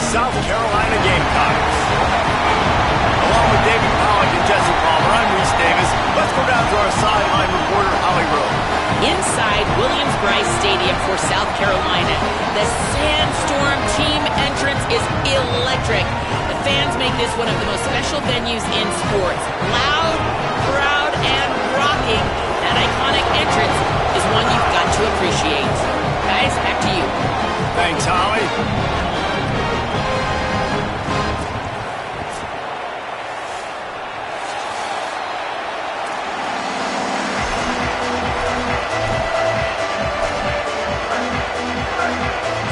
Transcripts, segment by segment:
South Carolina Gamecocks. Along with David Pollack and Jesse Palmer, I'm Reese Davis. Let's go down to our sideline reporter, Holly Rowe. Inside Williams-Brice Stadium for South Carolina, the Sandstorm team entrance is electric. The fans make this one of the most special venues in sports. Loud, proud, and rocking. That iconic entrance is one you've got to appreciate. Guys, back to you. Thanks, Holly.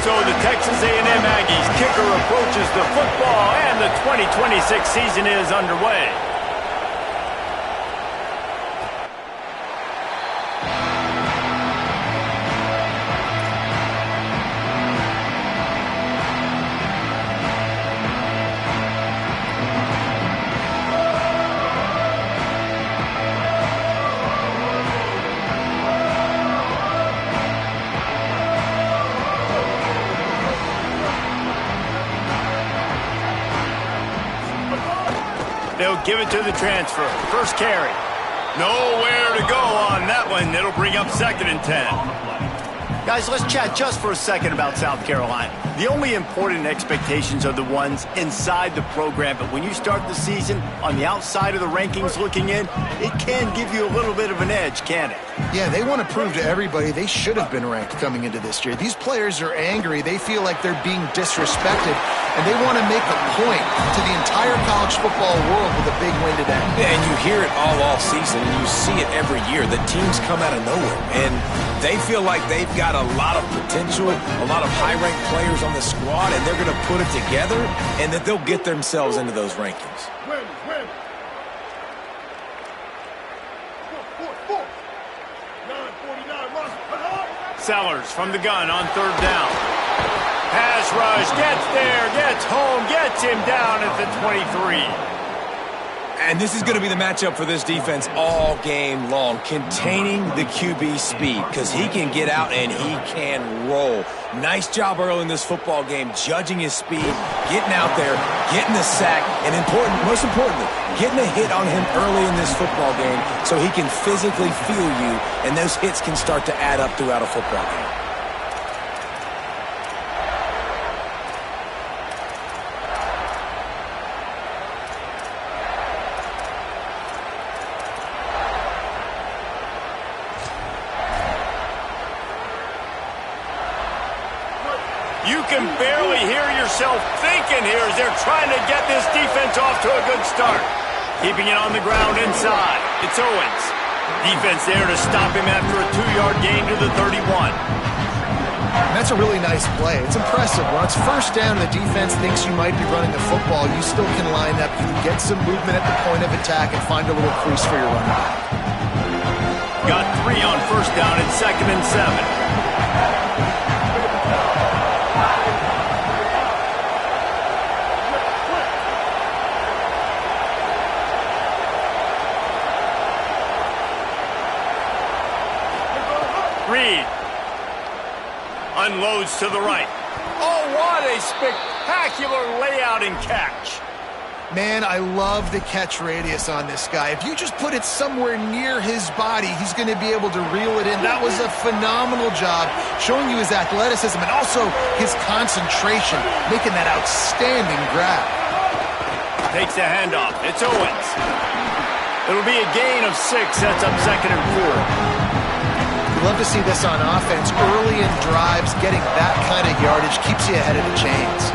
So the Texas A&M Aggies kicker approaches the football, and the 2026 season is underway. They'll give it to the transfer. First carry. Nowhere to go on that one. It'll bring up 2nd and 10. Guys, let's chat just for a second about South Carolina. The only important expectations are the ones inside the program, but when you start the season on the outside of the rankings looking in, it can give you a little bit of an edge, can it? Yeah, they want to prove to everybody they should have been ranked coming into this year. These players are angry. They feel like they're being disrespected, and they want to make a point to the entire college football world with a big win today. Yeah, and you hear it all off season, and you see it every year. The teams come out of nowhere, and they feel like they've got a lot of potential, a lot of high-ranked players on the squad, and they're going to put it together, and that they'll get themselves into those rankings. Win. Sellers from the gun on 3rd down. Pass rush, gets there, gets home, gets him down at the 23. And this is going to be the matchup for this defense all game long, containing the QB speed, because he can get out and he can roll. Nice job early in this football game, judging his speed, getting out there, getting the sack, and most importantly, getting a hit on him early in this football game so he can physically feel you, and those hits can start to add up throughout a football game. You can barely hear yourself thinking here as they're trying to get this defense off to a good start. Keeping it on the ground inside. It's Owens. Defense there to stop him after a 2-yard gain to the 31. That's a really nice play. It's impressive. When it's 1st down and the defense thinks you might be running the football, you still can line up. You can get some movement at the point of attack and find a little crease for your running back. Got 3 on 1st down and 2nd and 7. Reed unloads to the right. Oh, what a spectacular layout and catch. Man, I love the catch radius on this guy. If you just put it somewhere near his body, he's going to be able to reel it in. That was a phenomenal job, showing you his athleticism and also his concentration, making that outstanding grab. Takes the handoff. It's Owens. It'll be a gain of 6. Sets up 2nd and 4. We love to see this on offense. Early in drives, getting that kind of yardage keeps you ahead of the chains.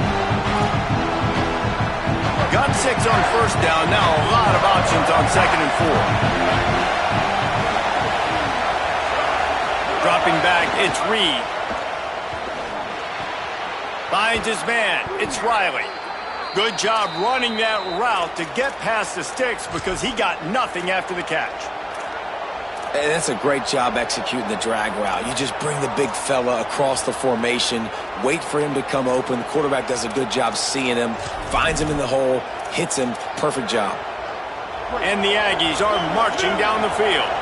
Got 6 on 1st down. Now a lot of options on 2nd and 4. Dropping back, it's Reed. Finds his man. It's Riley. Good job running that route to get past the sticks because he got nothing after the catch. And that's a great job executing the drag route. You just bring the big fella across the formation, wait for him to come open. The quarterback does a good job seeing him, finds him in the hole, hits him. Perfect job. And the Aggies are marching down the field.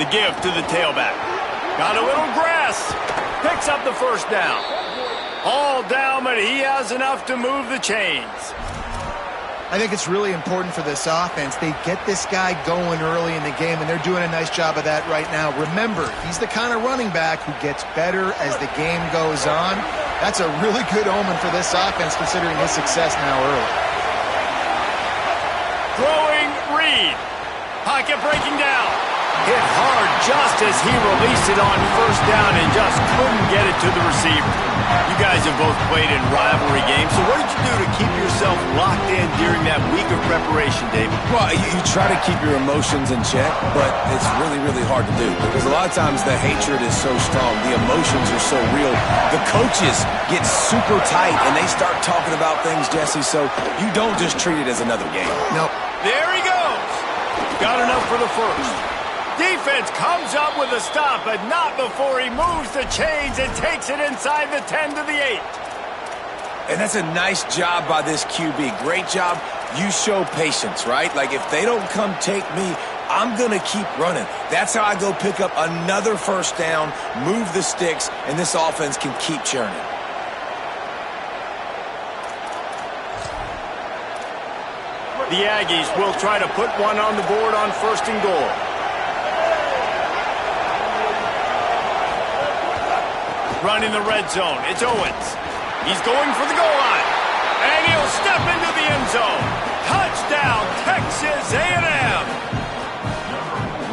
The give to the tailback. Got a little grass. Picks up the first down. All down, but he has enough to move the chains. I think it's really important for this offense. They get this guy going early in the game, and they're doing a nice job of that right now. Remember, he's the kind of running back who gets better as the game goes on. That's a really good omen for this offense, considering his success now early. Throwing Reed. Pocket breaking down. Hit hard just as he released it on first down and just couldn't get it to the receiver. You guys have both played in rivalry games, so what did you do to keep yourself locked in during that week of preparation, David? Well, you try to keep your emotions in check, but it's really, really hard to do because a lot of times the hatred is so strong. The emotions are so real. The coaches get super tight, and they start talking about things, Jesse, so you don't just treat it as another game. Nope. There he goes. Got enough for the first. Defense comes up with a stop, but not before he moves the chains and takes it inside the 10 to the 8. And that's a nice job by this QB. Great job. You show patience, right? Like, if they don't come take me, I'm going to keep running. That's how I go pick up another first down, move the sticks, and this offense can keep churning. The Aggies will try to put one on the board on first and goal. Running the red zone. It's Owens. He's going for the goal line. And he'll step into the end zone. Touchdown, Texas A&M.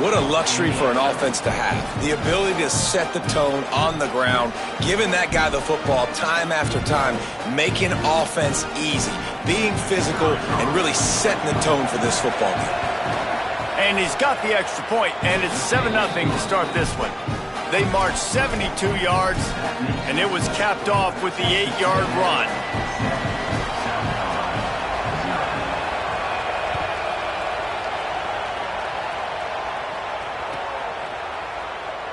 What a luxury for an offense to have. The ability to set the tone on the ground, giving that guy the football time after time, making offense easy, being physical, and really setting the tone for this football game. And he's got the extra point, and it's 7-0 to start this one. They marched 72 yards, and it was capped off with the 8-yard run.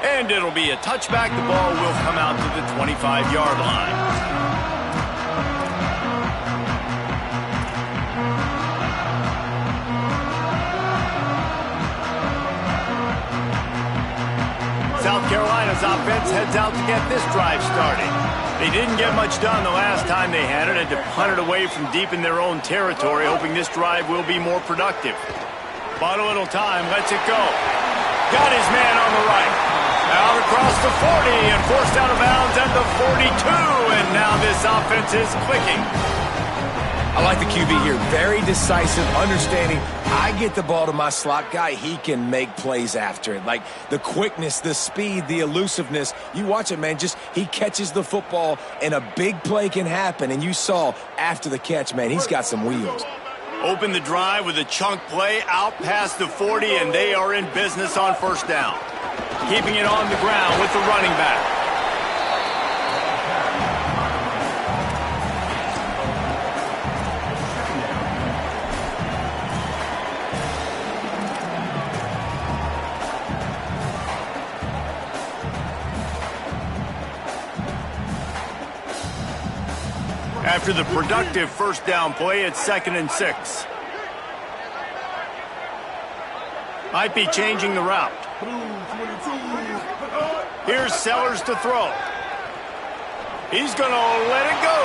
And it'll be a touchback. The ball will come out to the 25-yard line. South Carolina's offense heads out to get this drive started. They didn't get much done the last time they had it to punt it away from deep in their own territory, hoping this drive will be more productive. Bought a little time, lets it go. Got his man on the right. Out across the 40 and forced out of bounds at the 42, and now this offense is clicking. I like the QB here. Very decisive, understanding. I get the ball to my slot guy, he can make plays after it. Like the quickness, the speed, the elusiveness. You watch it, man. Just he catches the football, and a big play can happen. And you saw after the catch, man, he's got some wheels. Open the drive with a chunk play out past the 40, and they are in business on first down. Keeping it on the ground with the running back. After the productive first down play, it's 2nd and 6. Might be changing the route. Here's Sellers to throw. He's going to let it go.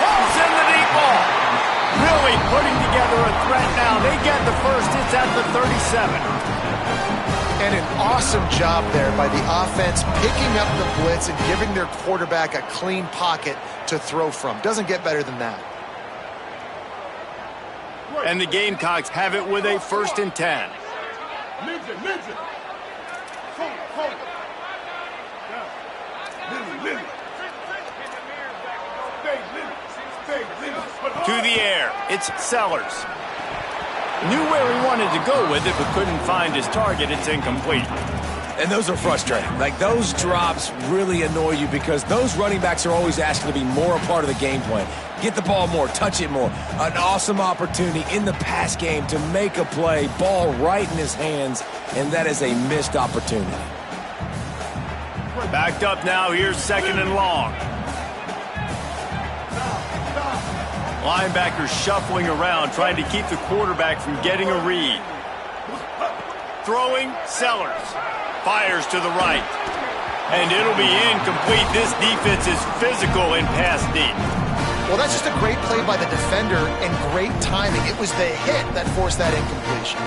Pulls in the deep ball. Really putting together a threat now. They get the first. It's at the 37. And an awesome job there by the offense, picking up the blitz and giving their quarterback a clean pocket to throw from. Doesn't get better than that. And the Gamecocks have it with a 1st and 10. To the air, it's Sellers. Knew where he wanted to go with it, but couldn't find his target. It's incomplete. And those are frustrating. Like, those drops really annoy you because those running backs are always asking to be more a part of the game plan. Get the ball more, touch it more. An awesome opportunity in the pass game to make a play, ball right in his hands, and that is a missed opportunity. Backed up now, here's 2nd and long. Linebackers shuffling around, trying to keep the quarterback from getting a read. Throwing, Sellers. Fires to the right. And it'll be incomplete. This defense is physical in pass deep. Well, that's just a great play by the defender and great timing. It was the hit that forced that incompletion.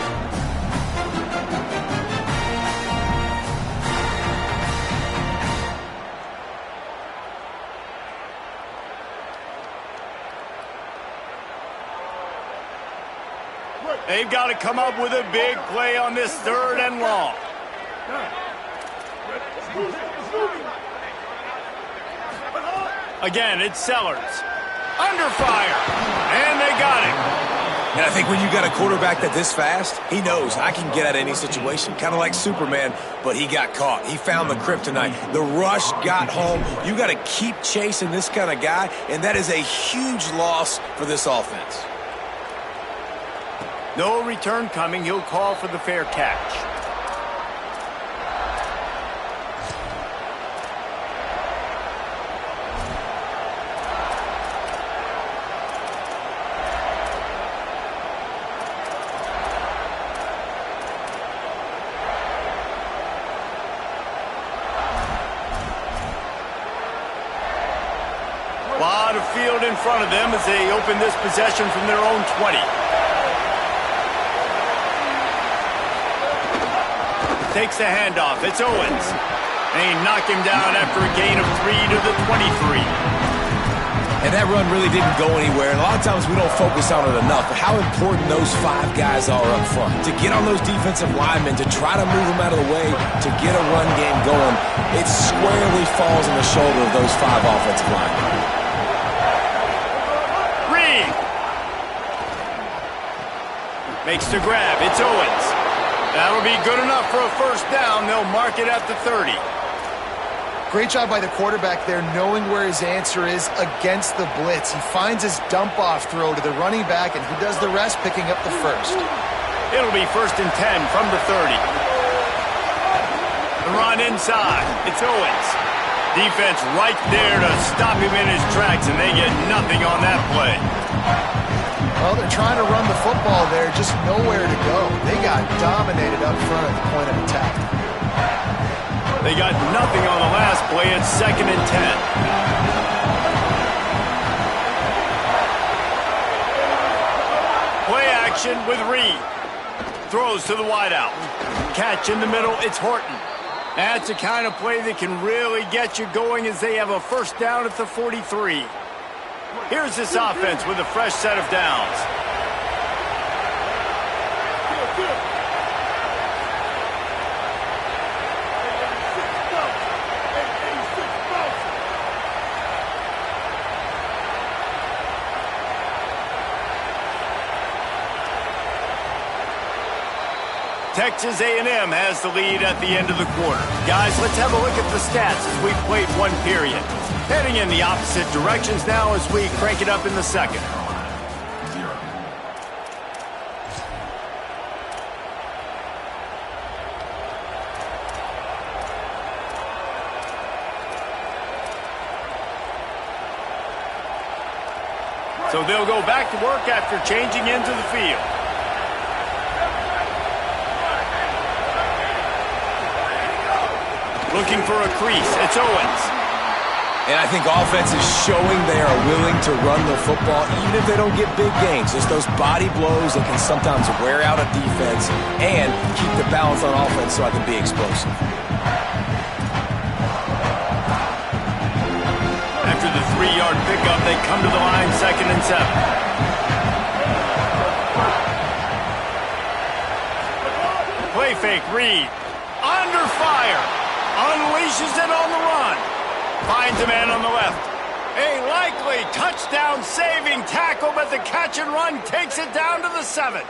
They've got to come up with a big play on this 3rd and long. Again, it's Sellers. Under fire. And they got him. And I think when you got a quarterback that this fast, he knows I can get out of any situation. Kind of like Superman, but he got caught. He found the kryptonite. The rush got home. You got to keep chasing this kind of guy, and that is a huge loss for this offense. No return coming. He'll call for the fair catch. A lot of field in front of them as they open this possession from their own 20. Takes the handoff. It's Owens. And he knocked him down after a gain of 3 to the 23. And that run really didn't go anywhere. And a lot of times we don't focus on it enough, but how important those 5 guys are up front. To get on those defensive linemen, to try to move them out of the way, to get a run game going, it squarely falls on the shoulder of those 5 offensive linemen. Makes the grab. It's Owens. That'll be good enough for a first down. They'll mark it at the 30. Great job by the quarterback there, knowing where his answer is against the blitz. He finds his dump-off throw to the running back, and he does the rest, picking up the first. It'll be 1st and 10 from the 30. The run inside. It's Owens. Defense right there to stop him in his tracks, and they get nothing on that play. Well, they're trying to run the football there, just nowhere to go. They got dominated up front at the point of attack. They got nothing on the last play. It's 2nd and 10. Play action with Reed. Throws to the wideout. Catch in the middle. It's Horton. That's the kind of play that can really get you going as they have a first down at the 43. Here's this offense with a fresh set of downs. Texas A&M has the lead at the end of the quarter. Guys, let's have a look at the stats as we've played one period. Heading in the opposite directions now as we crank it up in the second. So they'll go back to work after changing into the field. Looking for a crease. It's Owens. And I think offense is showing they are willing to run the football even if they don't get big gains. Just those body blows that can sometimes wear out a defense and keep the balance on offense so I can be explosive. After the 3-yard pickup, they come to the line 2nd and 7. Play fake, Reed. Under fire. Unleashes it on the run. Finds a man on the left. A likely touchdown-saving tackle, but the catch and run takes it down to the 7.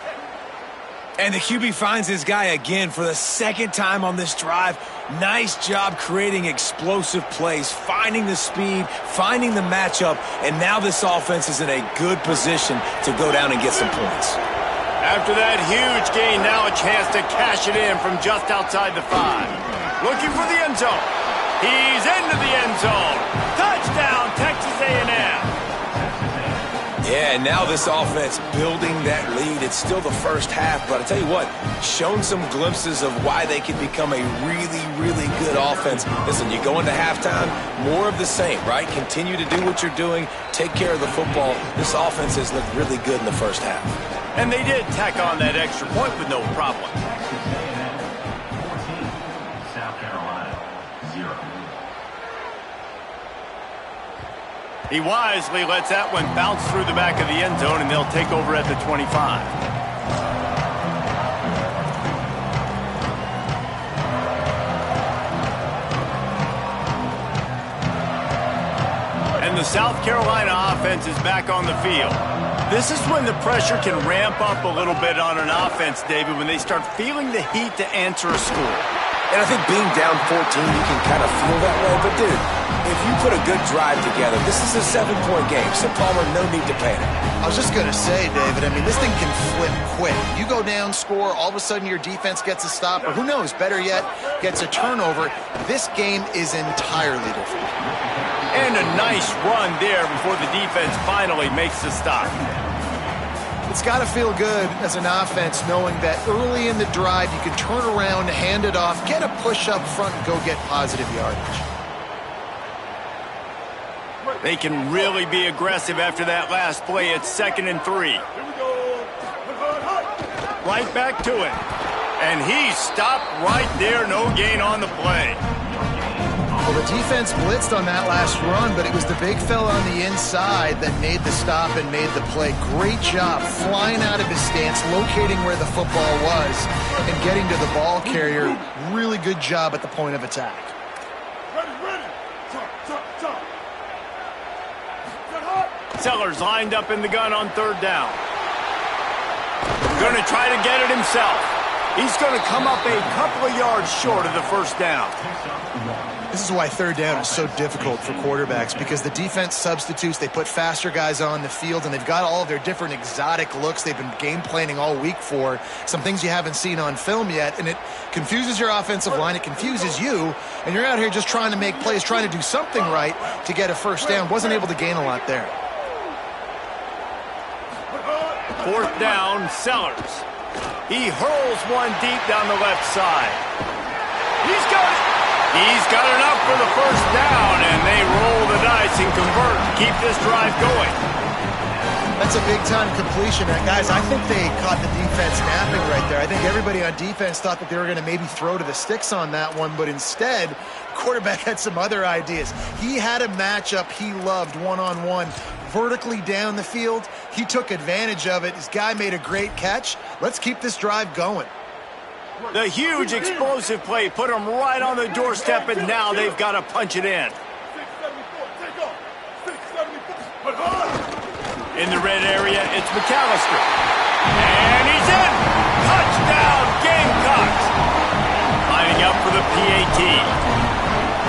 And the QB finds his guy again for the 2nd time on this drive. Nice job creating explosive plays, finding the speed, finding the matchup, and now this offense is in a good position to go down and get some points. After that huge gain, now a chance to cash it in from just outside the 5. Looking for the end zone. He's into the end zone. Touchdown, Texas A&M. Yeah, Yeah, and now this offense building that lead. It's still the first half, but I tell you what, shown some glimpses of why they can become a really, really good offense. Listen, you go into halftime, more of the same, right? Continue to do what you're doing, take care of the football. This offense has looked really good in the first half. And they did tack on that extra point with no problem. South Carolina, 0. He wisely lets that one bounce through the back of the end zone, and they'll take over at the 25. And the South Carolina offense is back on the field. This is when the pressure can ramp up a little bit on an offense, David, when they start feeling the heat to answer a score. And I think being down 14, you can kind of feel that way. But, dude, if you put a good drive together, this is a 7-point game. So, Palmer, no need to panic. I was just going to say, David, I mean, this thing can flip quick. You go down, score, all of a sudden your defense gets a stop, or who knows, better yet, gets a turnover. This game is entirely different. And a nice run there before the defense finally makes the stop. It's got to feel good as an offense knowing that early in the drive you can turn around, hand it off, get a push up front, and go get positive yardage. They can really be aggressive after that last play. It's 2nd and 3. Right back to it. And he stopped right there. No gain on the play. Well, the defense blitzed on that last run, but it was the big fella on the inside that made the stop and made the play. Great job flying out of his stance, locating where the football was, and getting to the ball carrier. Really good job at the point of attack. Sellers lined up in the gun on 3rd down. Going to try to get it himself. He's going to come up a couple of yards short of the 1st down. This is why 3rd down is so difficult for quarterbacks, because the defense substitutes, they put faster guys on the field, and they've got all of their different exotic looks they've been game planning all week for, some things you haven't seen on film yet, and it confuses your offensive line, it confuses you, and you're out here just trying to make plays, trying to do something right to get a 1st down. Wasn't able to gain a lot there. 4th down, Sellers. He hurls one deep down the left side. He's got it. He's got enough for the 1st down, and they roll the dice and convert to keep this drive going. That's a big-time completion. Guys, I think they caught the defense napping right there. I think everybody on defense thought that they were going to maybe throw to the sticks on that one, but instead, the quarterback had some other ideas. He had a matchup he loved one-on-one, vertically down the field. He took advantage of it. His guy made a great catch. Let's keep this drive going. The huge explosive play put them right on the doorstep, and now they've got to punch it in. In the red area, it's McAllister. And he's in! Touchdown, Gamecocks! Lining up for the PAT.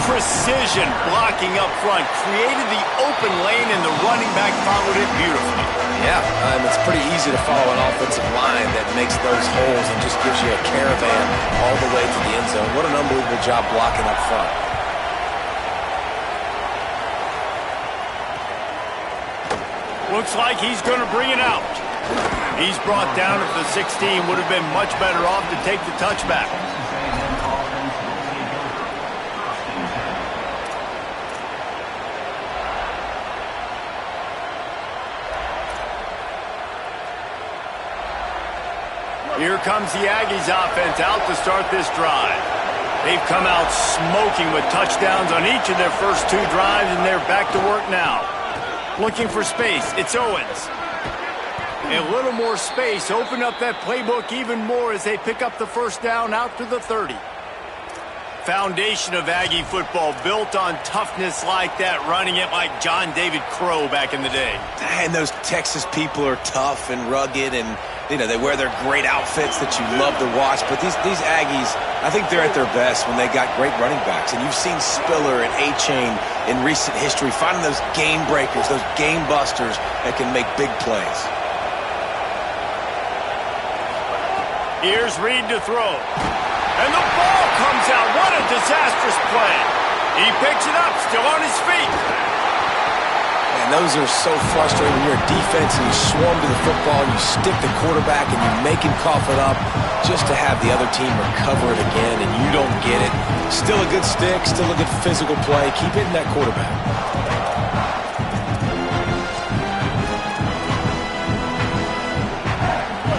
Precision blocking up front, created the open lane, and the running back followed it beautifully. Yeah, it's pretty easy to follow an offensive line that makes those holes and just gives you a caravan all the way to the end zone. What an unbelievable job blocking up front. Looks like he's going to bring it out. He's brought down at the 16. Would have been much better off to take the touchback. Here comes the Aggies offense out to start this drive. They've come out smoking with touchdowns on each of their first 2 drives, and they're back to work now. Looking for space, it's Owens. A little more space, open up that playbook even more as they pick up the 1st down out to the 30. Foundation of Aggie football built on toughness like that, running it like John David Crow back in the day. And those Texas people are tough and rugged, and you know, they wear their great outfits that you love to watch. But these Aggies, I think they're at their best when they got great running backs. And you've seen Spiller and A-Chain in recent history finding those game breakers, those game busters that can make big plays. Here's Reed to throw. And the ball comes out. What a disastrous play. He picks it up, still on his feet. And those are so frustrating when you're a defense and you swarm to the football, and you stick the quarterback and you make him cough it up just to have the other team recover it again, and you don't get it. Still a good stick, still a good physical play. Keep hitting that quarterback.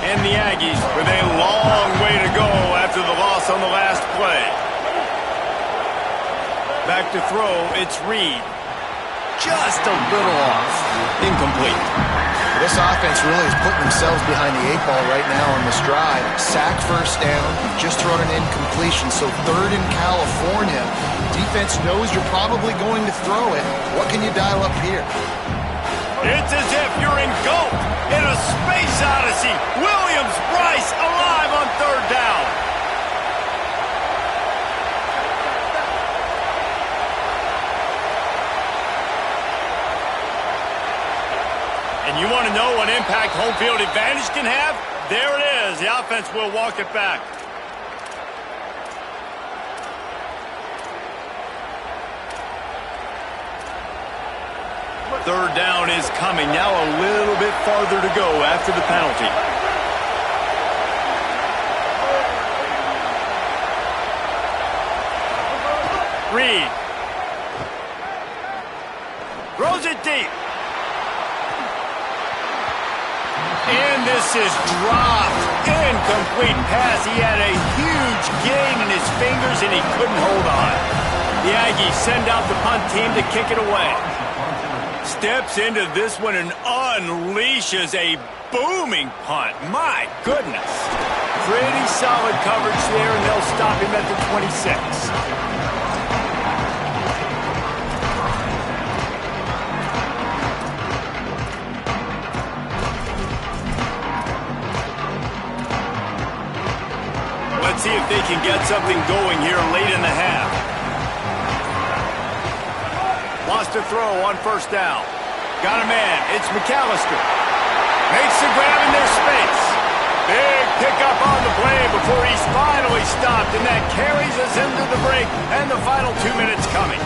And the Aggies with a long way to go after the loss on the last play. Back to throw, it's Reed. Just a little off. Incomplete. This offense really is putting themselves behind the 8 ball right now on this drive. Sack first down, just thrown an incompletion, so 3rd in California. Defense knows you're probably going to throw it. What can you dial up here? It's as if you're engulfed in a space odyssey. Williams-Brice alive on 3rd down. And you want to know what impact home field advantage can have? There it is. The offense will walk it back. Third down is coming. Now a little bit farther to go after the penalty. Reed. Throws it deep. And this is dropped. Incomplete pass. He had a huge gain in his fingers and he couldn't hold on. The Aggies send out the punt team to kick it away. Steps into this one and unleashes a booming punt. My goodness. Pretty solid coverage there, and they'll stop him at the 26. Let's see if they can get something going here late in the half. Lost a throw on 1st down. Got a man. It's McAllister. Makes the grab in their space. Big pickup on the play before he's finally stopped, and that carries us into the break and the final 2 minutes coming.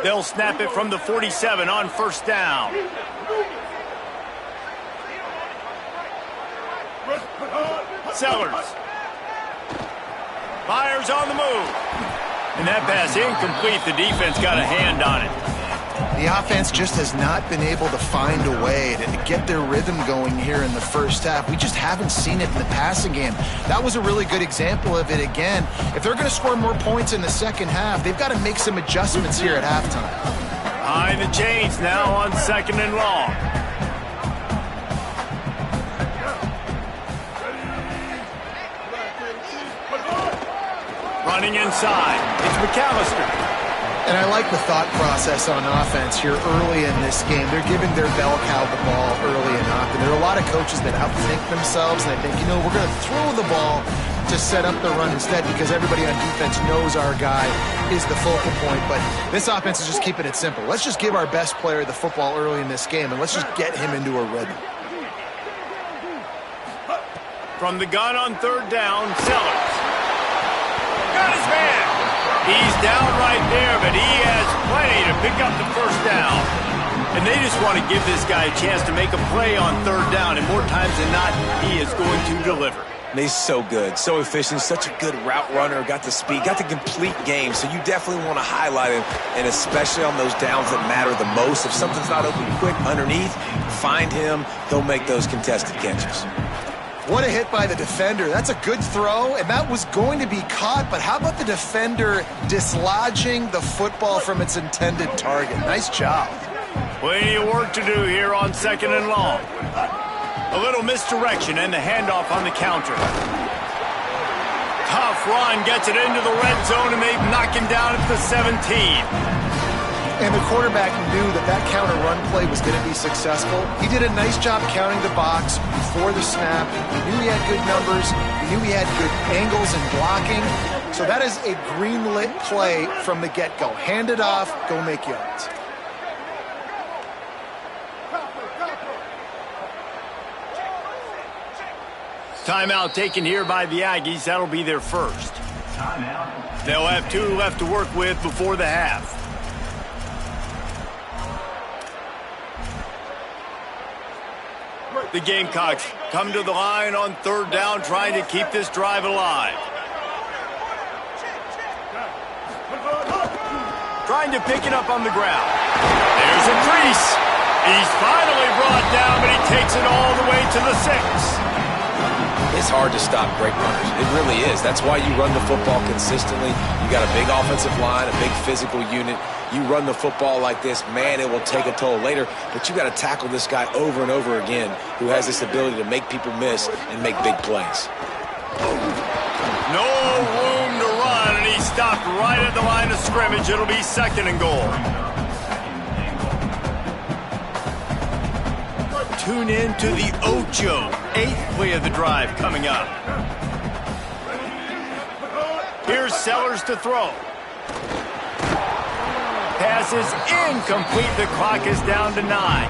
They'll snap it from the 47 on 1st down. Sellers. Fires on the move. And that pass incomplete. The defense got a hand on it. The offense just has not been able to find a way to get their rhythm going here in the first half. We just haven't seen it in the passing game. That was a really good example of it again. If they're going to score more points in the second half, they've got to make some adjustments here at halftime. Behind the chains now on 2nd and long. Running inside. It's McAllister. And I like the thought process on offense here early in this game. They're giving their bell cow the ball early and often. There are a lot of coaches that outthink themselves, and they think, we're going to throw the ball to set up the run instead because everybody on defense knows our guy is the focal point. But this offense is just keeping it simple. Let's just give our best player the football early in this game, and let's just get him into a rhythm. From the gun on 3rd down, Sellers. Got his man. He's down right there, but he has plenty to pick up the 1st down. And they just want to give this guy a chance to make a play on 3rd down, and more times than not, he is going to deliver. And he's so good, so efficient, such a good route runner, got the speed, got the complete game, so you definitely want to highlight him, and especially on those downs that matter the most. If something's not open quick underneath, find him, he'll make those contested catches. What a hit by the defender. That's a good throw, and that was going to be caught, but how about the defender dislodging the football from its intended target? Nice job. Plenty of work to do here on 2nd and long. A little misdirection and the handoff on the counter. Tough run gets it into the red zone, and they knock him down at the 17. And the quarterback knew that counter run play was going to be successful. He did a nice job counting the box before the snap. He knew he had good numbers. He knew he had good angles and blocking. So that is a green-lit play from the get-go. Hand it off, go make yards. Timeout taken here by the Aggies. That'll be their first. Timeout. They'll have 2 left to work with before the half. The Gamecocks come to the line on 3rd down, trying to keep this drive alive. Trying to pick it up on the ground. There's a crease. He's finally brought down, but he takes it all the way to the 6. It's hard to stop great runners. It really is. That's why you run the football consistently. You got a big offensive line, a big physical unit. You run the football like this, man, it will take a toll later. But you got to tackle this guy over and over again who has this ability to make people miss and make big plays. No room to run, and he stopped right at the line of scrimmage. It'll be 2nd and goal. Tune in to the Ocho. 8th play of the drive coming up. Here's Sellers to throw. Pass is incomplete. The clock is down to 9.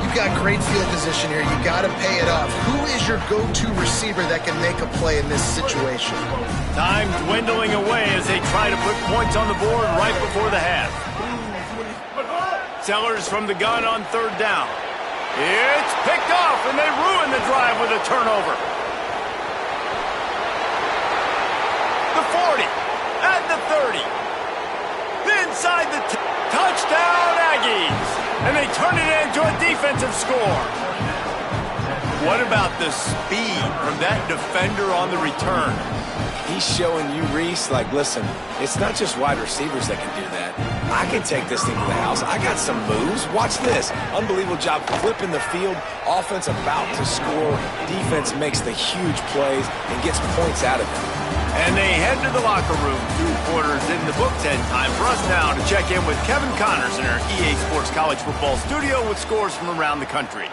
You've got great field position here. You got to pay it off. Who is your go-to receiver that can make a play in this situation? Time dwindling away as they try to put points on the board right before the half. Sellers from the gun on 3rd down. It's picked off, and they ruin the drive with a turnover. The 40, at the 30. Inside the touchdown, Aggies. And they turn it into a defensive score. What about the speed from that defender on the return? He's showing you, Reese, like, listen, it's not just wide receivers that can do that. I can take this thing to the house. I got some moves. Watch this. Unbelievable job flipping the field. Offense about to score. Defense makes the huge plays and gets points out of it. And they head to the locker room. 2 quarters in the books, and time for us now to check in with Kevin Connors in our EA Sports College Football studio with scores from around the country.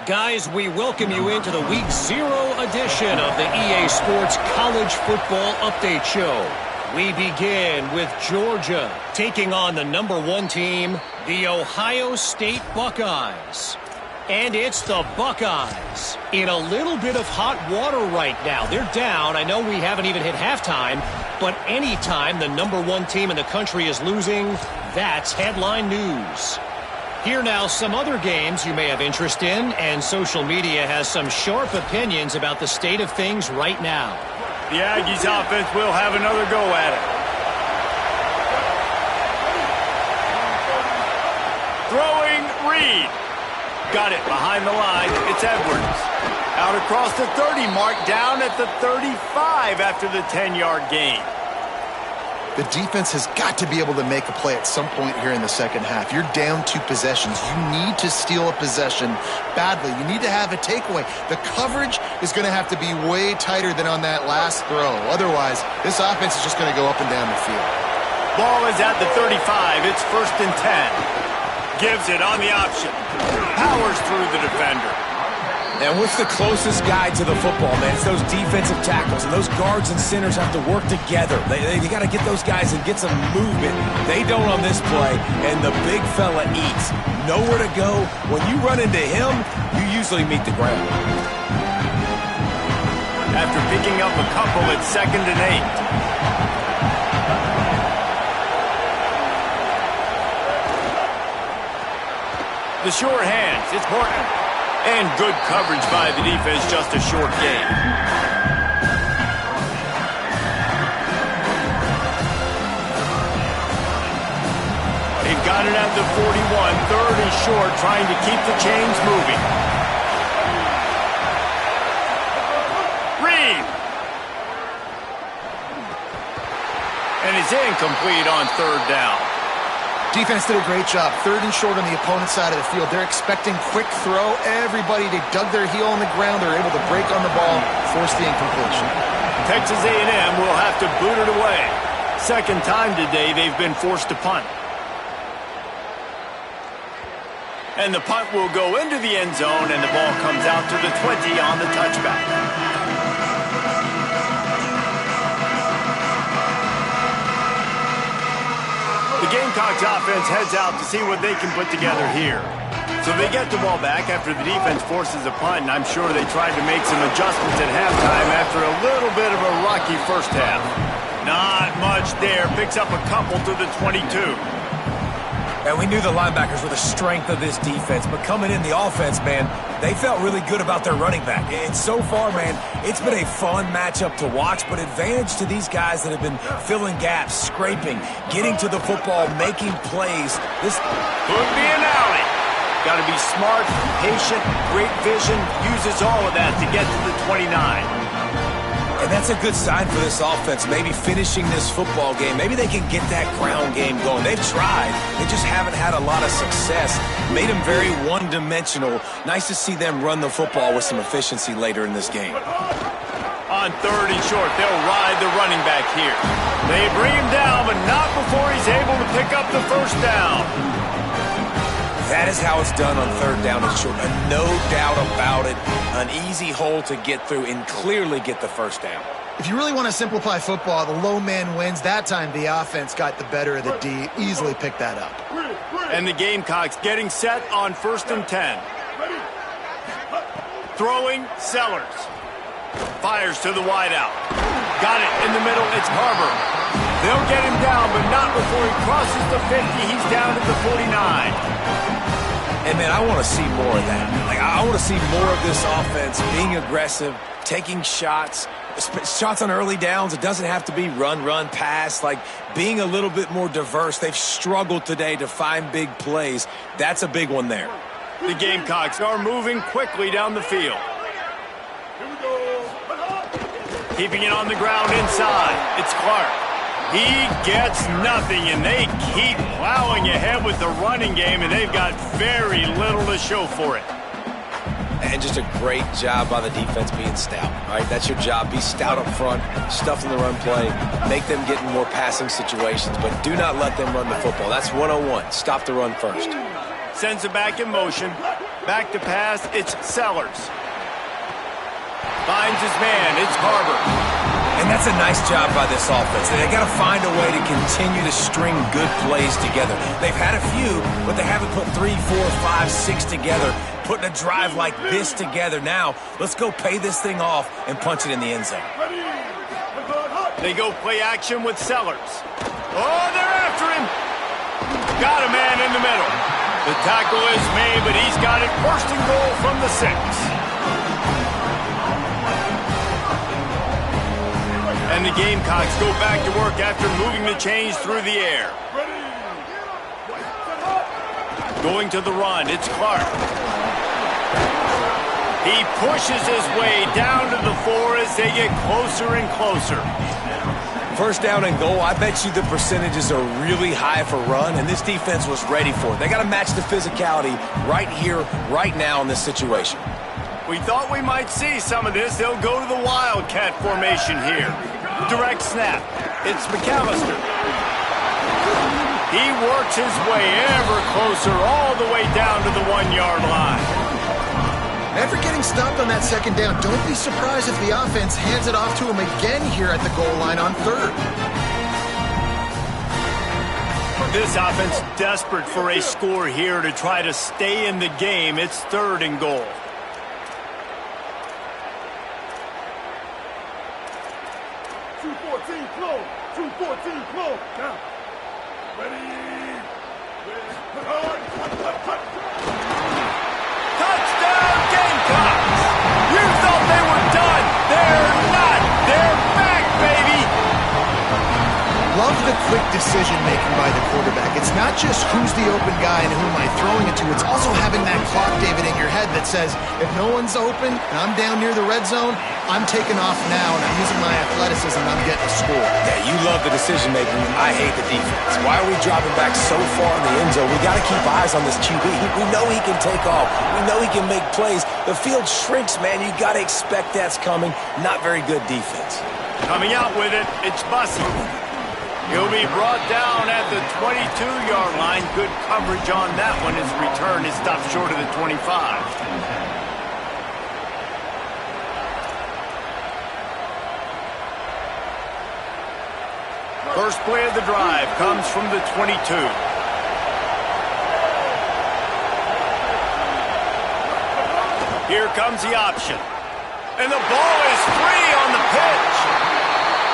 Guys, we welcome you into the Week 0 edition of the EA Sports College Football Update Show. We begin with Georgia taking on the #1 team, the Ohio State Buckeyes. And it's the Buckeyes in a little bit of hot water right now. They're down. I know we haven't even hit halftime, but anytime the #1 team in the country is losing, that's headline news. Here now, some other games you may have interest in, and social media has some sharp opinions about the state of things right now. The Aggies offense will have another go at it. Throwing Reed. Got it behind the line. It's Edwards. Out across the 30 mark, down at the 35 after the 10-yard gain. The defense has got to be able to make a play at some point here in the second half. You're down 2 possessions. You need to steal a possession badly. You need to have a takeaway. The coverage is going to have to be way tighter than on that last throw. Otherwise, this offense is just going to go up and down the field. Ball is at the 35. It's 1st and 10. Gives it on the option. Powers through the defender. And what's the closest guy to the football, man? It's those defensive tackles, and those guards and centers have to work together. They got to get those guys and get some movement. They don't on this play, and the big fella eats. Nowhere to go. When you run into him, you usually meet the ground. After picking up a couple, it's 2nd and 8. The sure hands. It's Horton. And good coverage by the defense, just a short gain. They've got it at the 41, 3rd and short, trying to keep the chains moving. Reed. And it's incomplete on 3rd down. Defense did a great job. 3rd and short on the opponent's side of the field. They're expecting quick throw. Everybody, they dug their heel on the ground. They're able to break on the ball, force the incompletion. Texas A&M will have to boot it away. 2nd time today they've been forced to punt. And the punt will go into the end zone, and the ball comes out to the 20 on the touchback. The Gamecocks offense heads out to see what they can put together here. So they get the ball back after the defense forces a punt, and I'm sure they tried to make some adjustments at halftime after a little bit of a rocky first half. Not much there. Picks up a couple to the 22. And we knew the linebackers were the strength of this defense, but coming in the offense, man, they felt really good about their running back. And so far, man, it's been a fun matchup to watch, but advantage to these guys that have been filling gaps, scraping, getting to the football, making plays. This could be an alley. Got to be smart, patient, great vision, uses all of that to get to the 29. And that's a good sign for this offense, maybe finishing this football game. Maybe they can get that ground game going. They've tried. They just haven't had a lot of success. Made them very one-dimensional. Nice to see them run the football with some efficiency later in this game. On 3rd and short, they'll ride the running back here. They bring him down, but not before he's able to pick up the first down. That is how it's done on 3rd down and short. And no doubt about it, an easy hole to get through and clearly get the first down. If you really want to simplify football, the low man wins. That time the offense got the better of the D. Easily picked that up. And the Gamecocks getting set on 1st and 10. Throwing, Sellers. Fires to the wideout. Got it in the middle, it's Harbor. They'll get him down, but not before he crosses the 50. He's down at the 49. And, man, I want to see more of that. Like, I want to see more of this offense being aggressive, taking shots on early downs. It doesn't have to be run, pass. Like, being a little bit more diverse. They've struggled today to find big plays. That's a big one there. The Gamecocks are moving quickly down the field. Keeping it on the ground inside. It's Clark. He gets nothing, and they keep plowing ahead with the running game, and they've got very little to show for it. And just a great job by the defense being stout, right? That's your job. Be stout up front, stuff in the run play, make them get in more passing situations, but do not let them run the football. That's 101. Stop the run first. Sends it back in motion. Back to pass, it's Sellers. Finds his man, it's Harbor. And that's a nice job by this offense. They got to find a way to continue to string good plays together. They've had a few, but they haven't put 3, 4, 5, 6 together, putting a drive like this together. Now, let's go pay this thing off and punch it in the end zone. They go play action with Sellers. Oh, they're after him. Got a man in the middle. The tackle is made, but he's got it. First and goal from the 6. And the Gamecocks go back to work after moving the chains through the air. Going to the run, it's Clark. He pushes his way down to the 4 as they get closer and closer. First down and goal, I bet you the percentages are really high for run, and this defense was ready for it. They got to match the physicality right here, right now in this situation. We thought we might see some of this. They'll go to the Wildcat formation here. Direct snap. It's McAllister. He works his way ever closer all the way down to the 1-yard line. After getting stopped on that 2nd down, don't be surprised if the offense hands it off to him again here at the goal line on 3rd. This offense desperate for a score here to try to stay in the game. It's 3rd and goal. Now, ready. Touchdown, Gamecocks! You thought they were done. They're not. They're back, baby. Love the quick decision-making by the quarterback. It's not just who's the open guy and who am I throwing it to. It's also having that clock, David, in your head that says, if no one's open and I'm down near the red zone, I'm taking off now and I'm using my athleticism and I'm getting a score. Yeah, you love the decision-making. I hate the defense. Why are we dropping back so far in the end zone? We got to keep eyes on this QB. We know he can take off. We know he can make plays. The field shrinks, man. You got to expect that's coming. Not very good defense. Coming out with it, it's Bussey. He'll be brought down at the 22-yard line. Good coverage on that one. His return is stopped short of the 25. First play of the drive comes from the 22. Here comes the option. And the ball is free on the pitch.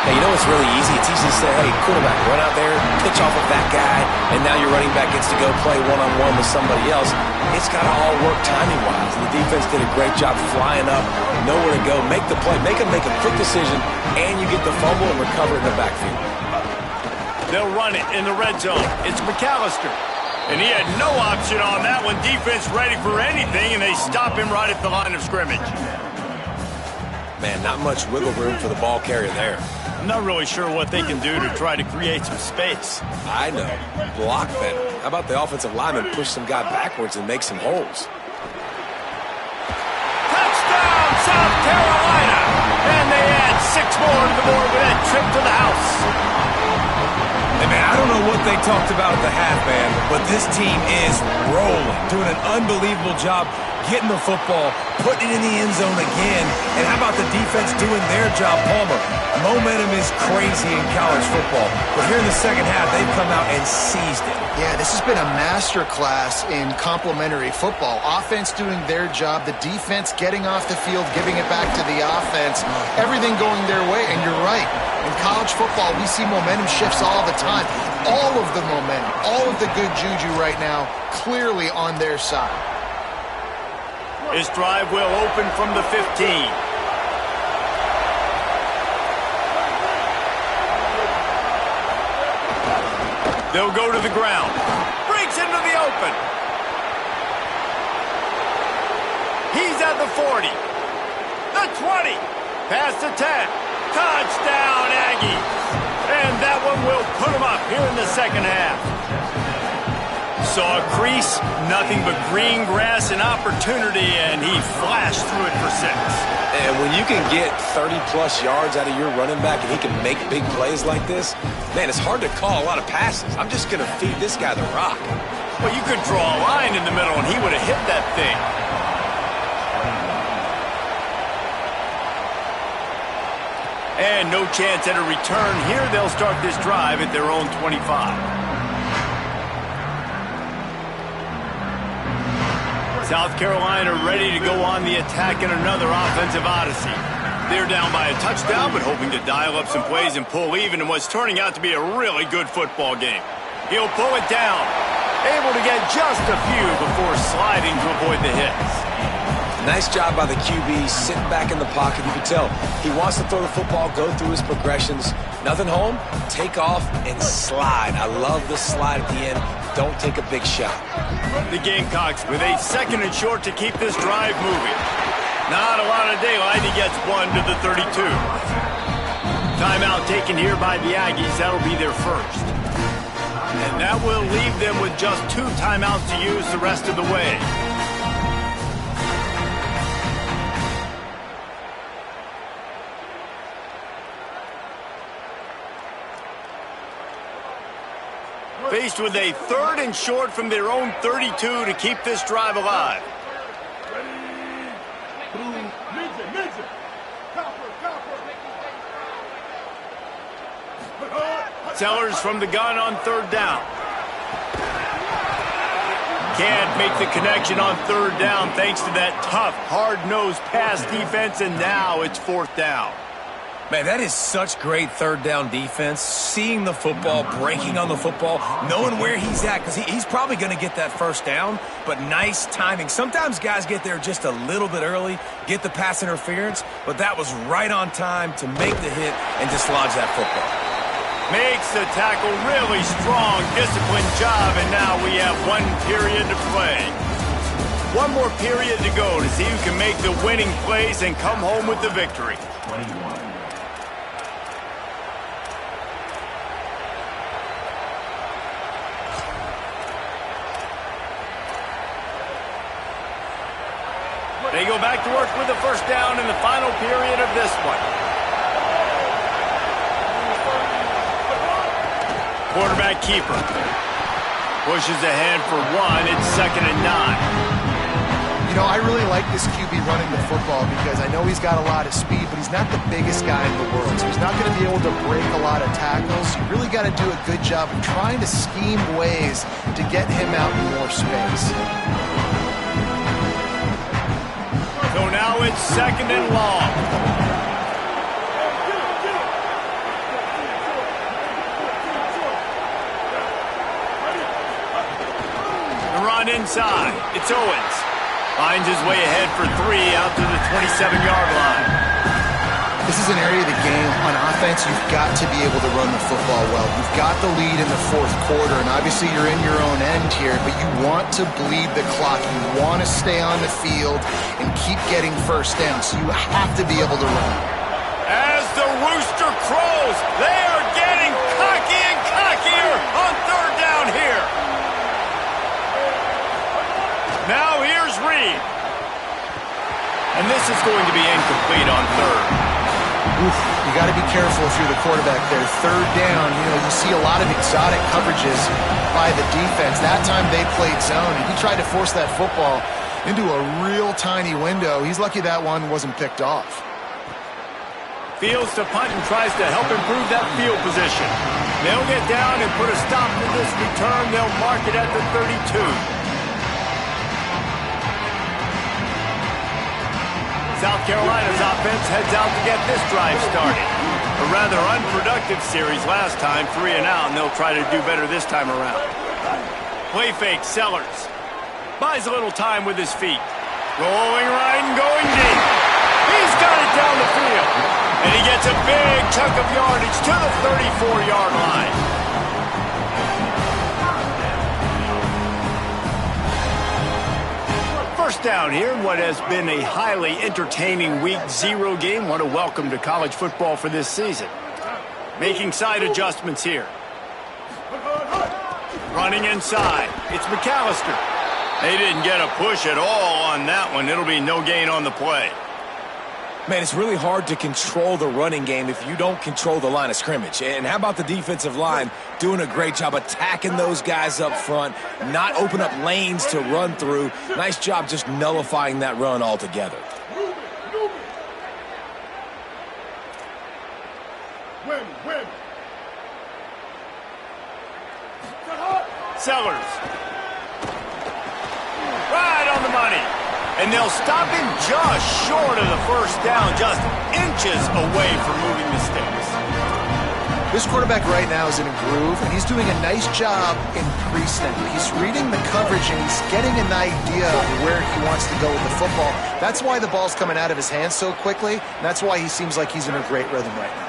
Hey, you know what's really easy? It's easy to say, hey, quarterback, run out there, pitch off of that guy, and now your running back gets to go play one-on-one with somebody else. It's got to all work timing-wise. And the defense did a great job flying up, nowhere to go, make the play, make a quick decision, and you get the fumble and recover in the backfield. They'll run it in the red zone. It's McAllister. And he had no option on that one. Defense ready for anything, and they stop him right at the line of scrimmage. Man, not much wiggle room for the ball carrier there. I'm not really sure what they can do to try to create some space. I know. Block better. How about the offensive lineman push some guy backwards and make some holes? Touchdown, South Carolina! And they add 6 more to the board with that trip to the house. Hey, man, I don't know what they talked about at the half, man, but this team is rolling, doing an unbelievable job getting the football, putting it in the end zone again, and how about the defense doing their job, Palmer? Momentum is crazy in college football, but here in the second half, they've come out and seized it. Yeah, this has been a masterclass in complementary football. Offense doing their job, the defense getting off the field, giving it back to the offense, everything going their way, and you're right. In college football, we see momentum shifts all the time. All of the momentum, all of the good juju right now, clearly on their side. This drive will open from the 15. They'll go to the ground. Breaks into the open. He's at the 40. The 20. Past the 10. Touchdown, Aggies. And that one will put them up here in the second half. Saw a crease, nothing but green grass and opportunity, and he flashed through it for 6. And when you can get 30-plus yards out of your running back and he can make big plays like this, man, it's hard to call a lot of passes. I'm just going to feed this guy the rock. Well, you could draw a line in the middle, and he would have hit that thing. And no chance at a return here. They'll start this drive at their own 25. South Carolina ready to go on the attack in another offensive odyssey. They're down by a touchdown, but hoping to dial up some plays and pull even in what's turning out to be a really good football game. He'll pull it down, able to get just a few before sliding to avoid the hits. Nice job by the QB, sitting back in the pocket. You can tell he wants to throw the football, go through his progressions. Nothing home, take off and slide. I love the slide at the end. Don't take a big shot. The Gamecocks with a 2nd and short to keep this drive moving. Not a lot of daylight. He gets 1 to the 32. Timeout taken here by the Aggies. That'll be their first. And that will leave them with just 2 timeouts to use the rest of the way. Faced with a 3rd and short from their own 32 to keep this drive alive. Sellers from the gun on 3rd down. Can't make the connection on 3rd down thanks to that tough, hard-nosed pass defense, and now it's 4th down. Man, that is such great 3rd down defense. Seeing the football, breaking on the football, knowing where he's at, because he's probably going to get that 1st down, but nice timing. Sometimes guys get there just a little bit early, get the pass interference, but that was right on time to make the hit and dislodge that football. Makes the tackle really strong, disciplined job, and now we have 1 period to play. 1 more period to go to see who can make the winning plays and come home with the victory. 21. They go back to work with the 1st down in the final period of this one. Quarterback keeper. Pushes ahead for 1. It's 2nd and 9. You know, I really like this QB running the football because I know he's got a lot of speed, but he's not the biggest guy in the world. So he's not going to be able to break a lot of tackles. You really got to do a good job of trying to scheme ways to get him out in more space. So now it's 2nd and long. The run inside. It's Owens. Finds his way ahead for 3 out to the 27-yard line. This is an area of the game on offense you've got to be able to run the football well. You've got the lead in the 4th quarter, and obviously you're in your own end here, but you want to bleed the clock. You want to stay on the field and keep getting first down, so you have to be able to run. As the rooster crows, they are getting cocky and cockier on 3rd down here. Now here's Reed. And this is going to be incomplete on 3rd. Oof, you got to be careful if you're the quarterback there. 3rd down, you see a lot of exotic coverages by the defense. That time they played zone, and he tried to force that football into a real tiny window. He's lucky that one wasn't picked off. Fields to punt and tries to help improve that field position. They'll get down and put a stop to this return. They'll mark it at the 32. South Carolina's offense heads out to get this drive started. A rather unproductive series last time, 3 and out, and they'll try to do better this time around. Play fake, Sellers. Buys a little time with his feet. Rolling right and going deep. He's got it down the field. And he gets a big chunk of yardage to the 34-yard line. First down here in what has been a highly entertaining Week 0 game. What a welcome to college football for this season. Making side adjustments here. Running inside. It's McAllister. They didn't get a push at all on that one. It'll be no gain on the play. Man, it's really hard to control the running game if you don't control the line of scrimmage. And how about the defensive line doing a great job attacking those guys up front, not open up lanes to run through. Nice job just nullifying that run altogether. Sellers. Right on the money. And they'll stop him just short of the first down, just inches away from moving the sticks. This quarterback right now is in a groove, and he's doing a nice job in pre-snap. He's reading the coverage, and he's getting an idea of where he wants to go with the football. That's why the ball's coming out of his hands so quickly, and that's why he seems like he's in a great rhythm right now.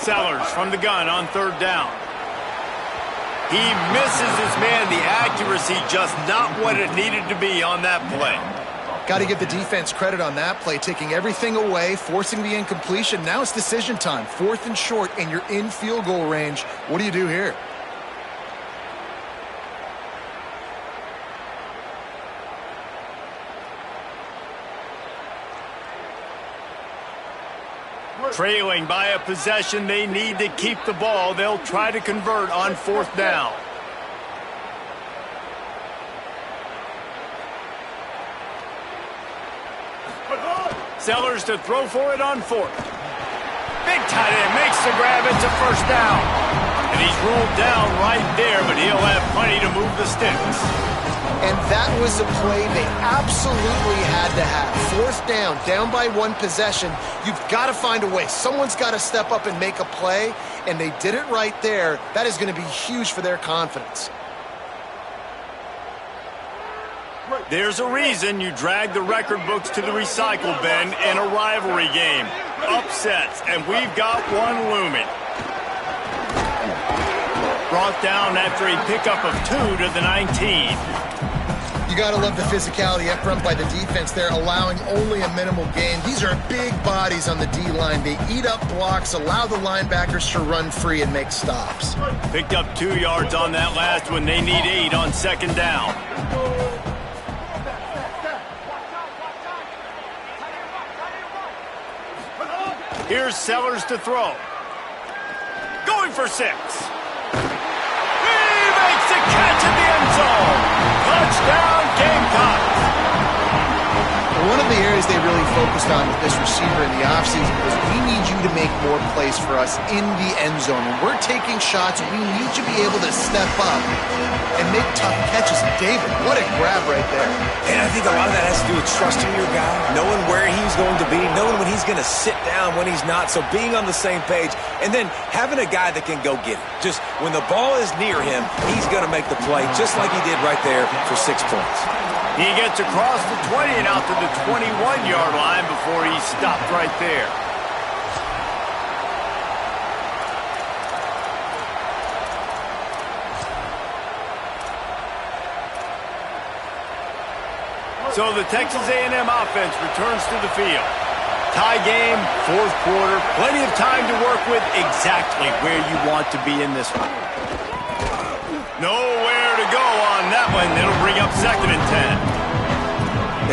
Sellers from the gun on 3rd down. He misses his man. The accuracy just not what it needed to be on that play. Got to give the defense credit on that play, taking everything away, forcing the incompletion. Now it's decision time. 4th and short, and you're in field goal range. What do you do here? Trailing by a possession, they need to keep the ball. They'll try to convert on 4th down. Sellers to throw for it on 4th. Big tight end makes the grab. It's a first down. And he's ruled down right there, but he'll have plenty to move the sticks. And that was a play they absolutely had to have. 4th down, down by 1 possession. You've got to find a way. Someone's got to step up and make a play, and they did it right there. That is going to be huge for their confidence. There's a reason you drag the record books to the recycle bin in a rivalry game. Upsets, and we've got one looming. Brought down after a pickup of 2 to the 19. You got to love the physicality up front by the defense there, allowing only a minimal gain. These are big bodies on the D-line. They eat up blocks, allow the linebackers to run free and make stops. Picked up 2 yards on that last one. They need 8 on 2nd down. Here's Sellers to throw. Going for 6. He makes the catch in the end zone. Touchdown, Gamecocks. One of the areas they really focused on with this receiver in the offseason was we need you to make more plays for us in the end zone. When we're taking shots, we need you to be able to step up and make tough catches. David, what a grab right there. And I think a lot of that has to do with trusting your guy, knowing where he's going to be, knowing when he's going to sit down, when he's not. So being on the same page, and then having a guy that can go get it. Just when the ball is near him, he's going to make the play, just like he did right there for 6 points. He gets across the 20 and out to the 21-yard line before he stopped right there. So the Texas A&M offense returns to the field. Tie game, fourth quarter, plenty of time to work with, exactly where you want to be in this one. Nowhere to go on that one. It'll bring up 2nd and 10.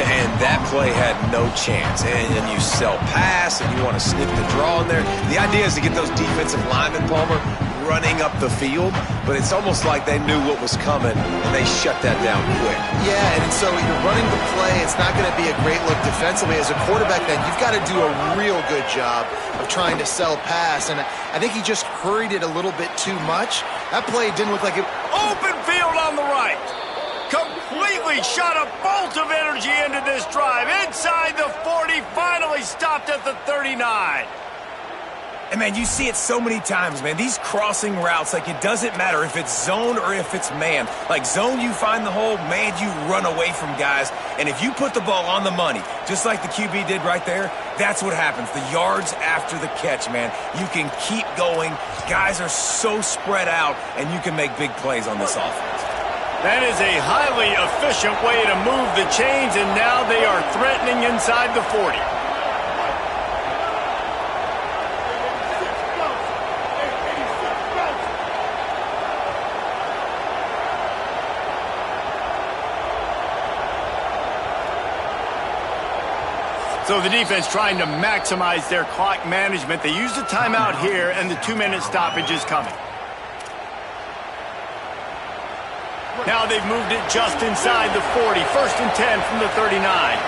And that play had no chance. And you sell pass, and you want to snip the draw in there. The idea is to get those defensive linemen, Palmer, running up the field, but it's almost like they knew what was coming, and they shut that down quick. Yeah, and so you're running the play. It's not going to be a great look defensively. As a quarterback, then, you've got to do a real good job of trying to sell pass, and I think he just hurried it a little bit too much. That play didn't look like it. Open field on the right. Completely shot a bolt of energy into this drive. Inside the 40, finally stopped at the 39. And, man, you see it so many times, man. These crossing routes, like, it doesn't matter if it's zone or if it's man. Like, zone, you find the hole. Man, you run away from guys. And if you put the ball on the money, just like the QB did right there, that's what happens. The yards after the catch, man. You can keep going. Guys are so spread out, and you can make big plays on this offense. That is a highly efficient way to move the chains, and now they are threatening inside the 40. So the defense trying to maximize their clock management. They used a timeout here, and the 2-minute stoppage is coming. Now they've moved it just inside the 40. 1st and 10 from the 39.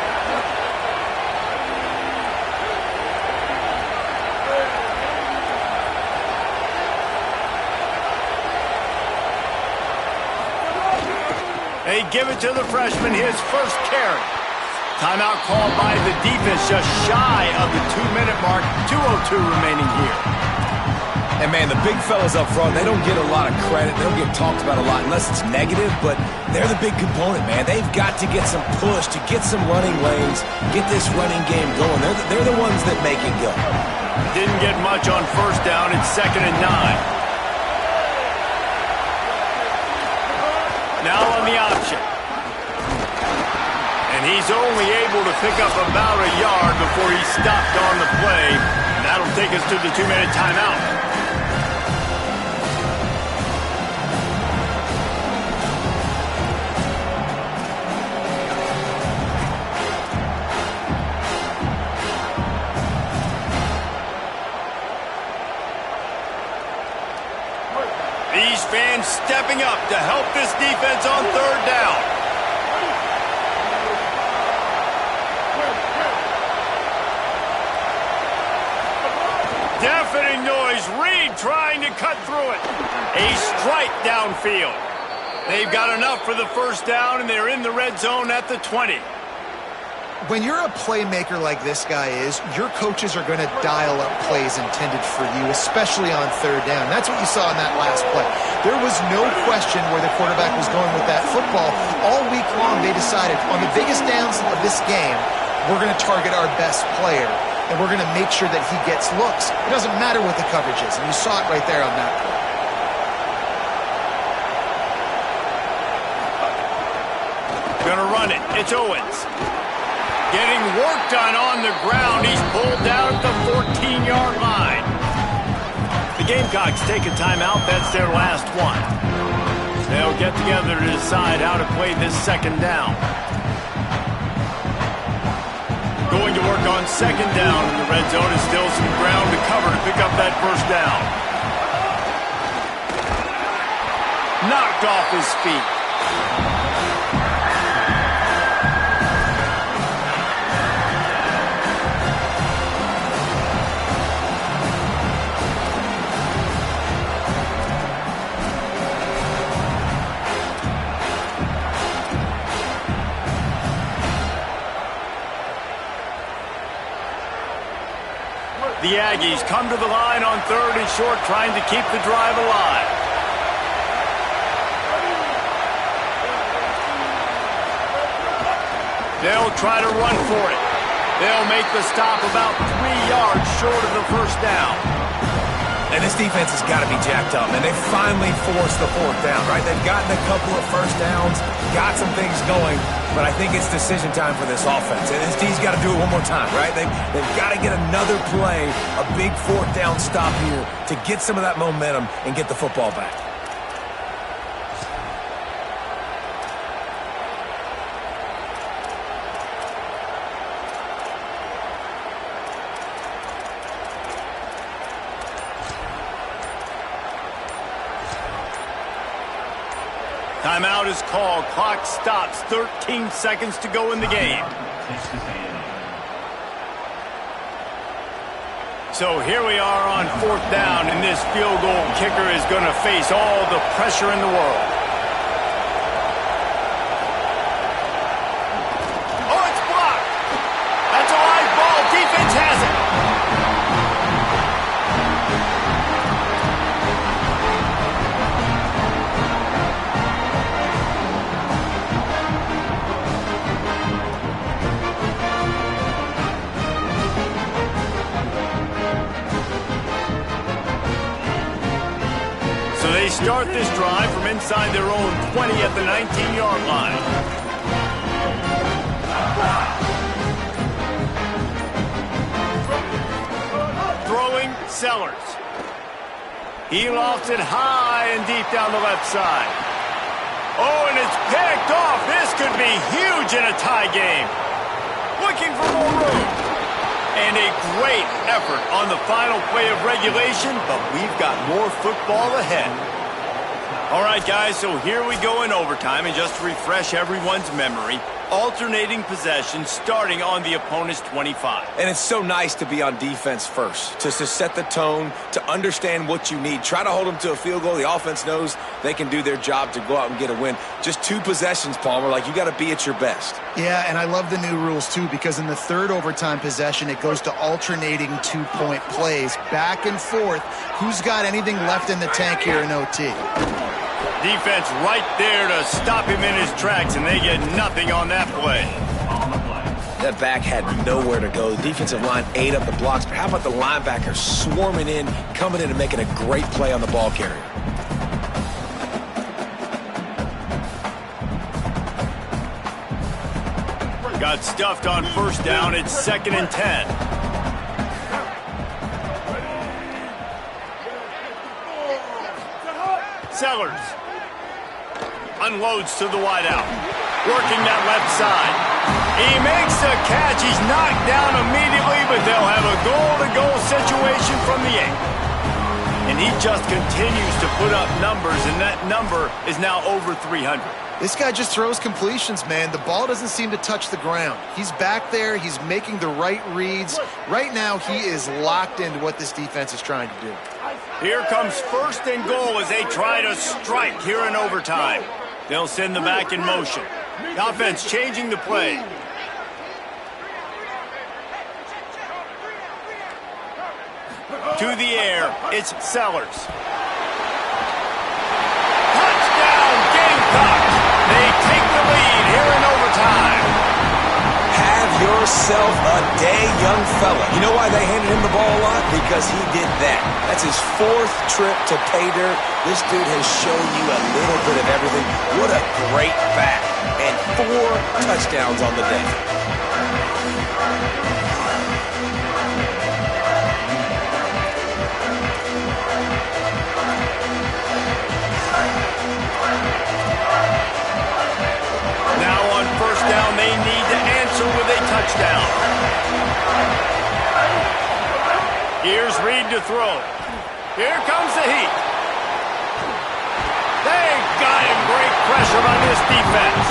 They give it to the freshman, his first carry. Timeout called by the defense, just shy of the 2-minute mark. 2:02 remaining here. And, man, the big fellas up front, they don't get a lot of credit. They don't get talked about a lot unless it's negative, but they're the big component, man. They've got to get some push, to get some running lanes, get this running game going. They're the ones that make it go. Didn't get much on 1st down. It's 2nd and 9. Now on the option. And he's only able to pick up about a yard before he stopped on the play. That'll take us to the 2-minute timeout. These fans stepping up to help this defense on 3rd down. Deafening noise. Reed trying to cut through it. A strike downfield. They've got enough for the 1st down, and they're in the red zone at the 20. When you're a playmaker like this guy is, your coaches are going to dial up plays intended for you, especially on 3rd down. That's what you saw in that last play. There was no question where the quarterback was going with that football. All week long, they decided on the biggest downs of this game, we're going to target our best player, and we're going to make sure that he gets looks. It doesn't matter what the coverage is, and you saw it right there on that play. Gonna run it. It's Owens. Getting work done on the ground. He's pulled down at the 14-yard line. The Gamecocks take a timeout. That's their last one. They'll get together to decide how to play this 2nd down. Going to work on 2nd down in the red zone. Is still some ground to cover to pick up that 1st down. Knocked off his feet. The Aggies come to the line on 3rd and short, trying to keep the drive alive. They'll try to run for it. They'll make the stop about 3 yards short of the first down. And this defense has got to be jacked up, and they finally forced the 4th down, right? They've gotten a couple of first downs, got some things going, but I think it's decision time for this offense. And this D's got to do it one more time, right? They've got to get another play, a big 4th down stop here to get some of that momentum and get the football back. Timeout is called. Clock stops. 13 seconds to go in the game. So here we are on 4th down, and this field goal kicker is going to face all the pressure in the world. Oh, it's blocked. That's a live ball. Defense has it. So they start this drive from inside their own 20 at the 19-yard line. Throwing Sellers. He lofts it high and deep down the left side. Oh, and it's picked off. This could be huge in a tie game. Looking for more room. And a great effort on the final play of regulation, but we've got more football ahead. All right, guys, so here we go in overtime, and just to refresh everyone's memory, alternating possession starting on the opponent's 25. And it's so nice to be on defense first, to set the tone, to understand what you need. Try to hold them to a field goal. The offense knows they can do their job to go out and get a win. Just 2 possessions, Palmer. Like, you got to be at your best. Yeah, and I love the new rules, too, because in the 3rd overtime possession, it goes to alternating 2-point plays, back and forth. Who's got anything left in the tank here in OT? Defense right there to stop him in his tracks, and they get nothing on that play. That back had nowhere to go. The defensive line ate up the blocks, but how about the linebackers swarming in, coming in and making a great play on the ball carrier? Got stuffed on 1st down. It's 2nd and 10. Sellers unloads to the wideout, working that left side. He makes the catch. He's knocked down immediately, but they'll have a goal-to-goal situation from the 8. And he just continues to put up numbers, and that number is now over 300. This guy just throws completions, man. The ball doesn't seem to touch the ground. He's back there. He's making the right reads. Right now, he is locked into what this defense is trying to do. Here comes 1st and goal as they try to strike here in overtime. They'll send the back in motion. The offense changing the play. To the air, it's Sellers. Touchdown, Gamecocks! They take the lead here in overtime. Have yourself a day, young fella. You know why they handed him the ball a lot? Because he did that. That's his 4th trip to pay dirt. This dude has shown you a little bit of everything. What a great back. And 4 touchdowns on the day. Now on 1st down, they need to answer with a touchdown. Here's Reed to throw. Here comes the heat. They got him. Great pressure by this defense.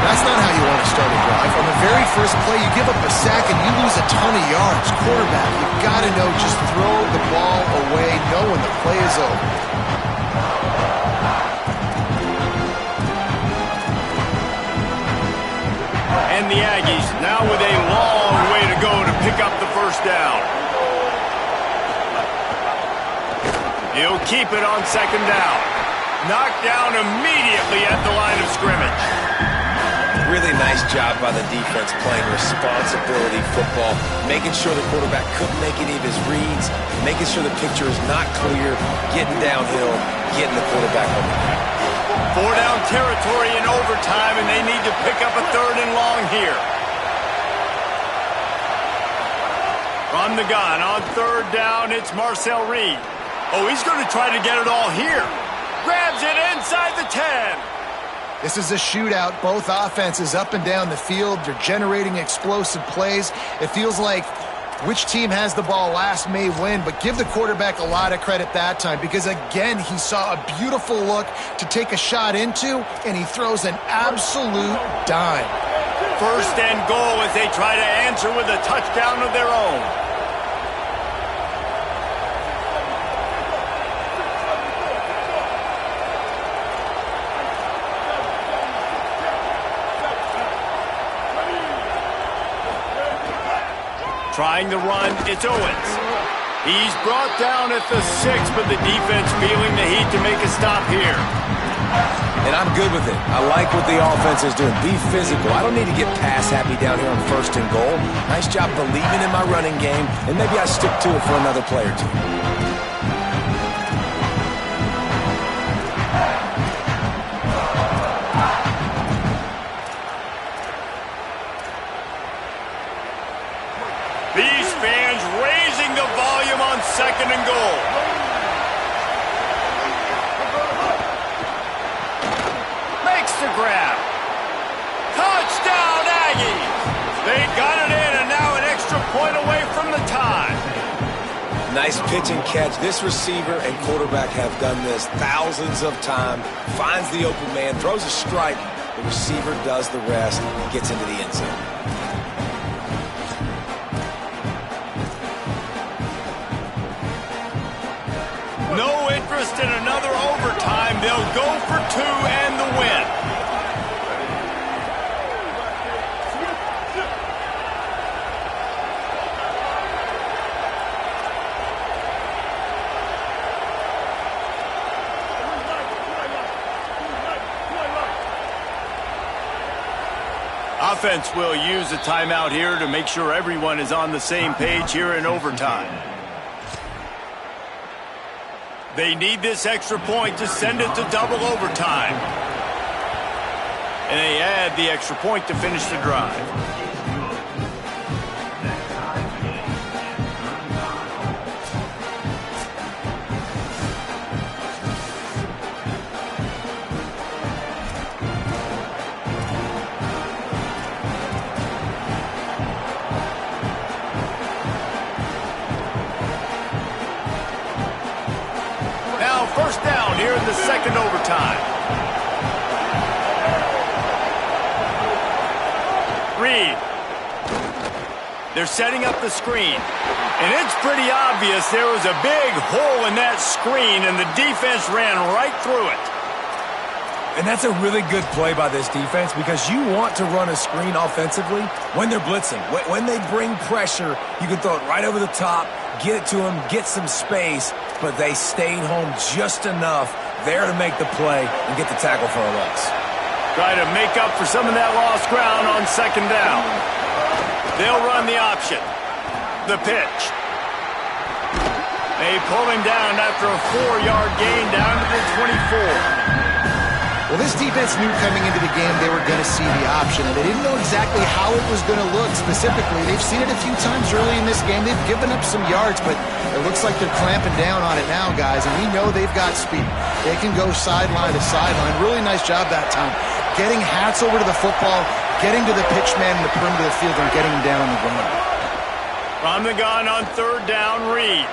That's not how you want to start a drive. On the very first play, you give up a sack and you lose a ton of yards. Quarterback, you've got to know, just throw the ball away, know when the play is over. And the Aggies now with a long way to go to pick up the 1st down. He'll keep it on second down. Knocked down immediately at the line of scrimmage. Really nice job by the defense playing responsibility football, making sure the quarterback couldn't make any of his reads, making sure the picture is not clear, getting downhill, getting the quarterback on the ground. 4-down territory in overtime, and they need to pick up a 3rd and long here. From the gun on 3rd down, it's Marcel Reed. Oh, he's going to try to get it all here. Grabs it inside the 10. This is a shootout. Both offenses up and down the field. They're generating explosive plays. It feels like which team has the ball last may win, but give the quarterback a lot of credit that time because, again, he saw a beautiful look to take a shot into, and he throws an absolute dime. 1st and goal as they try to answer with a touchdown of their own. Trying to run, it's Owens. He's brought down at the 6, but the defense feeling the heat to make a stop here. And I'm good with it. I like what the offense is doing. Be physical. I don't need to get pass happy down here on 1st and goal. Nice job believing in my running game, and maybe I stick to it for another play or two. These fans raising the volume on 2nd and goal. Makes the grab. Touchdown, Aggies! They got it in, and now an extra point away from the tie. Nice pitch and catch. This receiver and quarterback have done this thousands of times. Finds the open man, throws a strike. The receiver does the rest and gets into the end zone. No interest in another overtime. They'll go for 2 and the win. Offense will use a timeout here to make sure everyone is on the same page here in overtime. They need this extra point to send it to double overtime. And they add the extra point to finish the drive. First down here in the 2nd overtime. Reed. They're setting up the screen. And it's pretty obvious there was a big hole in that screen, and the defense ran right through it. And that's a really good play by this defense because you want to run a screen offensively when they're blitzing. When they bring pressure, you can throw it right over the top, get it to them, get some space, but they stayed home just enough there to make the play and get the tackle for a loss. Try to make up for some of that lost ground on 2nd down. They'll run the option. The pitch. They pull him down after a 4-yard gain down to the 24. Well, this defense knew coming into the game they were going to see the option, and they didn't know exactly how it was going to look specifically. They've seen it a few times early in this game. They've given up some yards, but it looks like they're clamping down on it now, guys, and we know they've got speed. They can go sideline to sideline. Really nice job that time. Getting Hats over to the football, getting to the pitch man in the perimeter of the field, and getting him down on the ground. From the gun on 3rd down, Reed.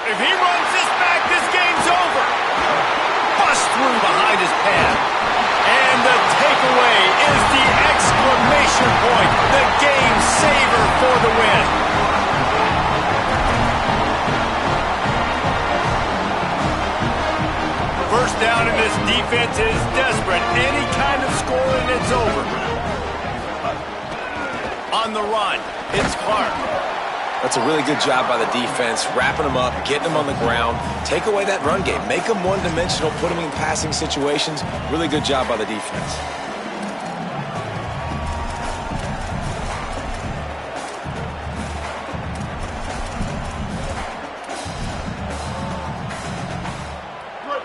If he runs this back, this game's over. Bust through behind his pad. And the takeaway is the exclamation point. The game saver for the win. First down, and this defense is desperate. Any kind of score and it's over. On the run, it's Clark. That's a really good job by the defense, wrapping them up, getting them on the ground. Take away that run game. Make them one-dimensional, put them in passing situations. Really good job by the defense.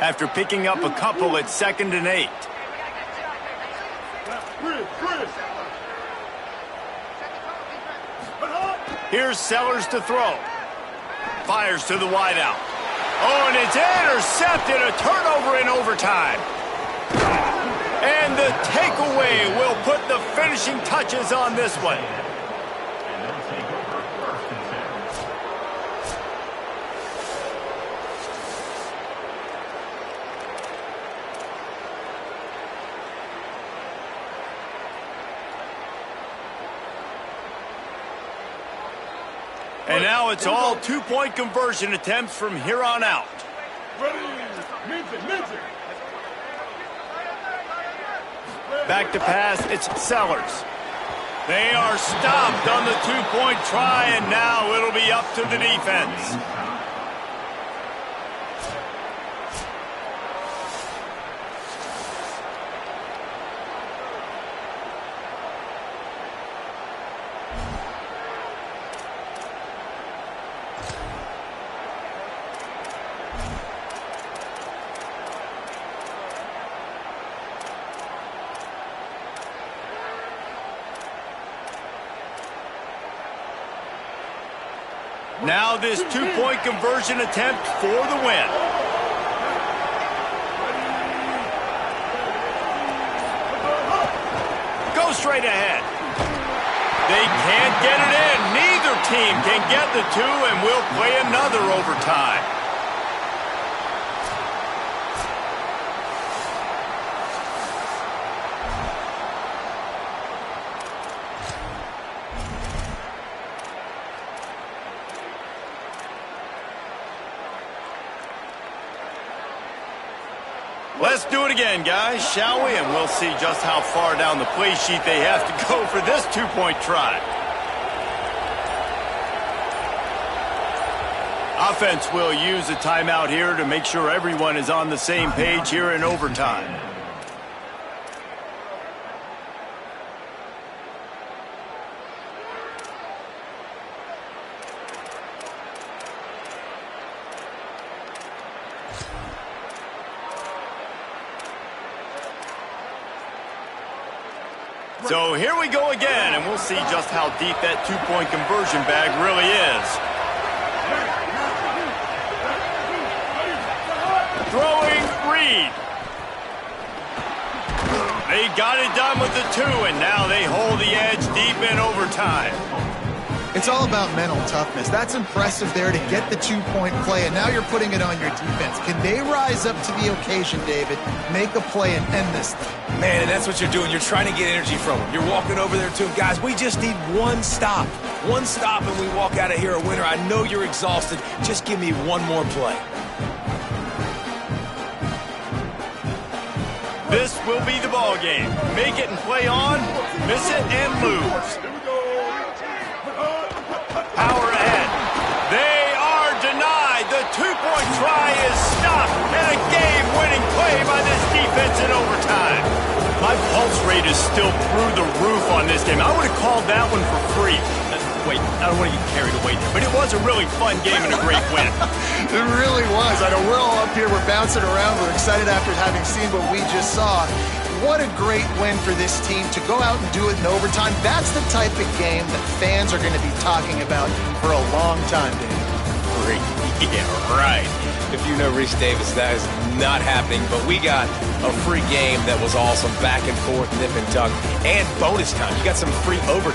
After picking up a couple at 2nd and 8. Here's Sellers to throw. Fires to the wideout. Oh, and it's intercepted. A turnover in overtime. And the takeaway will put the finishing touches on this one. And now it's all two-point conversion attempts from here on out. Back to pass, it's Sellers. They are stopped on the two-point try, and now it'll be up to the defense. Now this two-point conversion attempt for the win. Go straight ahead. They can't get it in. Neither team can get the two, and we'll play another overtime. Let's do it again, guys, shall we? And we'll see just how far down the play sheet they have to go for this two-point try. Offense will use a timeout here to make sure everyone is on the same page here in overtime. So here we go again, and we'll see just how deep that two-point conversion bag really is. Throwing Reed. They got it done with the two, and now they hold the edge deep in overtime. It's all about mental toughness. That's impressive there to get the two-point play, and now you're putting it on your defense. Can they rise up to the occasion, David, make a play and end this thing? Man, and that's what you're doing. You're trying to get energy from them. You're walking over there to them. Guys, we just need one stop. One stop, and we walk out of here a winner. I know you're exhausted. Just give me one more play. This will be the ball game. Make it and play on, miss it and lose. Power ahead. They are denied. The two-point try is stopped, and a game-winning play by this defense in overtime. My pulse rate is still through the roof on this game. I would have called that one for free. Wait, I don't want to get carried away there, but it was a really fun game and a great win. It really was. I know we're all up here, we're bouncing around, we're excited after having seen what we just saw. What a great win for this team to go out and do it in overtime. That's the type of game that fans are going to be talking about for a long time, Dave. Great. Yeah, right. If you know Reese Davis, that is not happening, but we got a free game that was awesome, back and forth, nip and tuck, and bonus time. You got some free overtime.